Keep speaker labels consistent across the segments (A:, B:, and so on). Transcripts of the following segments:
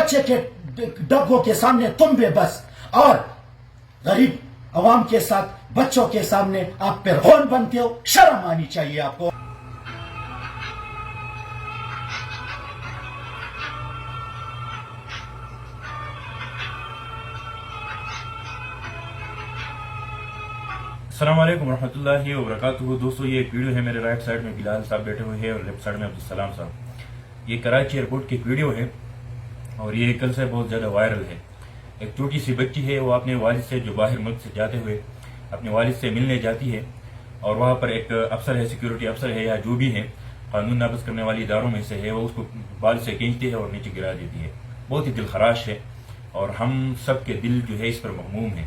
A: کچے کے ڈبوں کے سامنے تم بے بس، اور غریب عوام کے ساتھ بچوں کے سامنے آپ پرغون بنتے ہو. شرم آنی چاہیے آپ کو.
B: السلام علیکم ورحمۃ اللہ وبرکاتہ. دوستو یہ ایک ویڈیو ہے. میرے رائٹ سائڈ میں بلال صاحب بیٹھے ہوئے ہیں اور لیفٹ سائڈ میں عبدالسلام صاحب. یہ کراچی ایئرپورٹ کی ایک ویڈیو ہے اور یہ کل سے بہت زیادہ وائرل ہے. ایک چھوٹی سی بچی ہے، وہ اپنے والد سے جو باہر ملک سے جاتے ہوئے اپنے والد سے ملنے جاتی ہے، اور وہاں پر ایک افسر ہے، سیکیورٹی افسر ہے یا جو بھی ہے، قانون نافذ کرنے والی اداروں میں سے ہے، وہ اس کو بال سے کھینچتی ہے اور نیچے گرا دیتی ہے. بہت ہی دل خراش ہے اور ہم سب کے دل جو ہے اس پر مغموم ہے.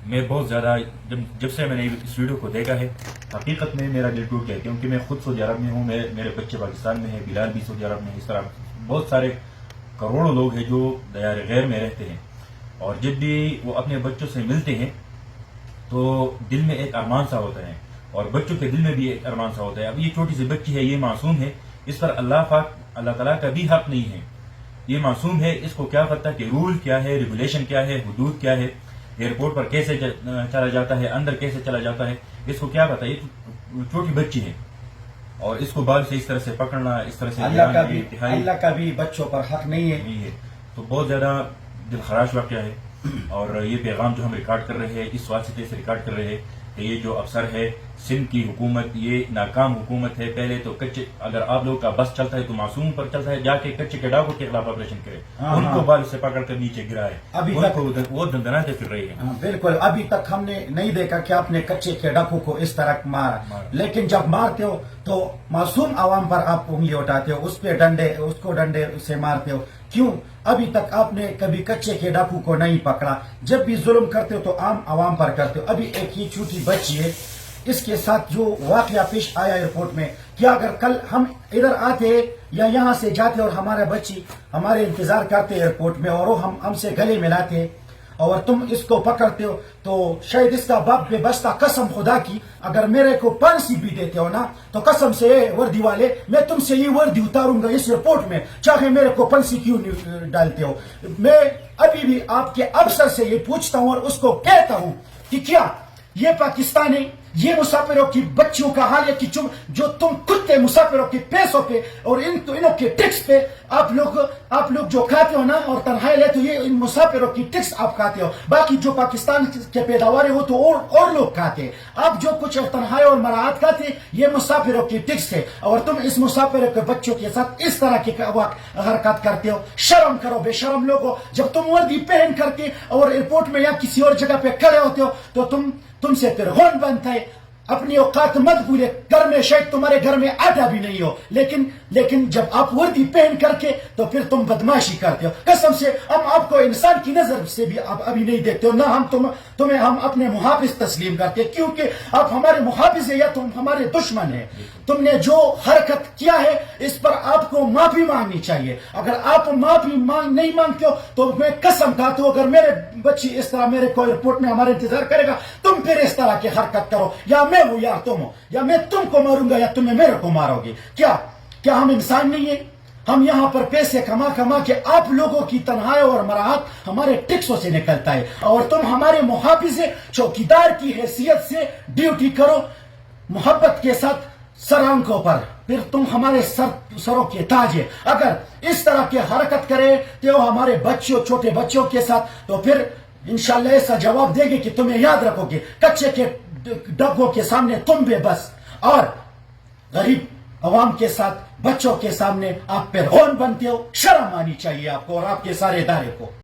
B: میں بہت زیادہ جب سے میں نے اس ویڈیو کو دیکھا ہے، حقیقت میں میرا دل ٹوٹ گیا، کیونکہ میں خود سعودی عرب میں ہوں، میرے بچے پاکستان میں ہیں، بلال بھی سعودی عرب میں ہے. اس طرح بہت سارے کروڑوں لوگ ہیں جو دیار غیر میں رہتے ہیں، اور جب بھی وہ اپنے بچوں سے ملتے ہیں تو دل میں ایک ارمان سا ہوتا ہے، اور بچوں کے دل میں بھی ایک ارمان سا ہوتا ہے. اب یہ چھوٹی سی بچی ہے، یہ معصوم ہے، اس پر اللہ تعالیٰ کا بھی حق نہیں ہے. یہ معصوم ہے، اس کو کیا پتہ کہ رول کیا ہے، ریگولیشن کیا ہے، حدود کیا ہے، ایئرپورٹ پر کیسے چلا جاتا ہے، اندر کیسے چلا جاتا ہے، اس کو کیا پتا. یہ چھوٹی بچی ہے اور اس کو بال سے اس طرح سے پکڑنا، اس طرح سے
A: اللہ کا بھی بچوں پر حق نہیں ہے.
B: تو بہت زیادہ دل خراش واقعہ ہے. اور یہ پیغام جو ہم ریکارڈ کر رہے ہیں، اس واسطے سے ریکارڈ کر رہے ہیں کہ یہ جو افسر ہے سندھ کی حکومت، یہ ناکام حکومت ہے. پہلے تو کچے، اگر آپ لوگوں کا بس چلتا ہے تو معصوم پر چلتا ہے، جا کے کچے کے ڈاکوں کے خلاف آپریشن کرے، ان کو بال سے پکڑ کر نیچے گرائے، وہ دندناتے پھر رہی ہے.
A: بالکل. ابھی تک ہم نے نہیں دیکھا کہ آپ نے کچے کے ڈاکو کو اس طرح مارا، لیکن جب مارتے ہو تو معصوم عوام پر آپ انگلی اٹھاتے ہو، اس کو ڈنڈے سے مارتے ہو. کیوں ابھی تک آپ نے کبھی کچے کے ڈاکو کو نہیں پکڑا؟ جب بھی ظلم کرتے ہو تو عام عوام پر کرتے ہو. ابھی ایک ہی چھوٹی بچی ہے، اس کے ساتھ جو واقعہ پیش آیا ایئرپورٹ میں، کیا اگر کل ہم ادھر آتے یا یہاں سے جاتے اور ہمارے بچی ہمارے انتظار کرتے ایئرپورٹ میں اور وہ ہم سے گلے ملاتے اور تم اس کو پکڑتے ہو، تو شاید اس کا باپ بے بستا قسم خدا کی اگر میرے کو پانسی بھی دیتے ہو نا، تو قسم سے وردی والے میں تم سے یہ وردی اتاروں گا اس ایئرپورٹ میں، چاہے میرے کو پانسی کیوں نہیں ڈالتے ہو. میں ابھی بھی آپ کے افسر سے یہ پوچھتا ہوں اور اس کو کہتا ہوں کہ کیا یہ پاکستانی، یہ مسافروں کی بچیوں کا حال ہے کہ جو تم کتے مسافروں کے پیسوں پہ اور انہوں کے ٹیکس پہ آپ لوگ جو کھاتے ہو نا اور تنخواہ لیتے ہو، یہ ان مسافروں کی ٹیکس آپ کھاتے ہو. باقی جو پاکستان کے پیداوار ہے وہ تو اور لوگ کھاتے ہیں. آپ جو کچھ تنخواہ اور مراعات کھاتے ہیں یہ مسافروں کی ٹیکس ہے، اور تم اس مسافروں کے بچوں کے ساتھ اس طرح کی حرکات کرتے ہو. شرم کرو بے شرم لوگوں. جب تم وردی پہن کر کے اور ایئرپورٹ میں یا کسی اور جگہ پہ کھڑے ہوتے ہو تو تم سے پرغون بنتا ہے. اپنی اوقات مت بھولے. گھر میں شاید تمہارے گھر میں آٹا بھی نہیں ہو، لیکن جب آپ وردی پہن کر کے تو پھر تم بدماشی کرتے ہو. قسم سے ہم آپ کو انسان کی نظر سے بھی آپ ابھی نہیں دیکھتے ہو، نہ ہم اپنے محافظ تسلیم کرتے، کیونکہ آپ ہمارے محافظ ہیں یا تم ہمارے دشمن ہیں. تم نے جو حرکت کیا ہے اس پر آپ کو معافی مانگنی چاہیے. اگر آپ معافی نہیں مانگتے ہو تو میں قسم کھاتا ہوں اگر میرے بچی اس طرح میرے کو ایئرپورٹ میں ہمارے انتظار کرے گا، تم پھر اس طرح کی حرکت کرو، یا میں ہوں یا تم ہو، یا میں تم کو ماروں گا یا تمہیں میرے کو مارو گے. کیا ہم انسان نہیں ہیں؟ ہم یہاں پر پیسے کما کے آپ لوگوں کی تنخواہ اور مراعات ہمارے ٹیکسوں سے نکلتا ہے، اور تم ہمارے محافظ چوکیدار کی حیثیت سے ڈیوٹی کرو محبت کے ساتھ سر آنکھوں پر، پھر تم ہمارے سروں کے تاج ہے. اگر اس طرح کی حرکت کرے تو ہمارے بچوں، چھوٹے بچوں کے ساتھ، تو پھر انشاءاللہ ایسا جواب دے گے کہ تمہیں یاد رکھو گے کچے کے ڈبوں کے سامنے تم بے بس، اور غریب عوام کے ساتھ بچوں کے سامنے آپ پرغون بنتے ہو. شرم آنی چاہیے آپ کو اور آپ کے سارے ادارے کو.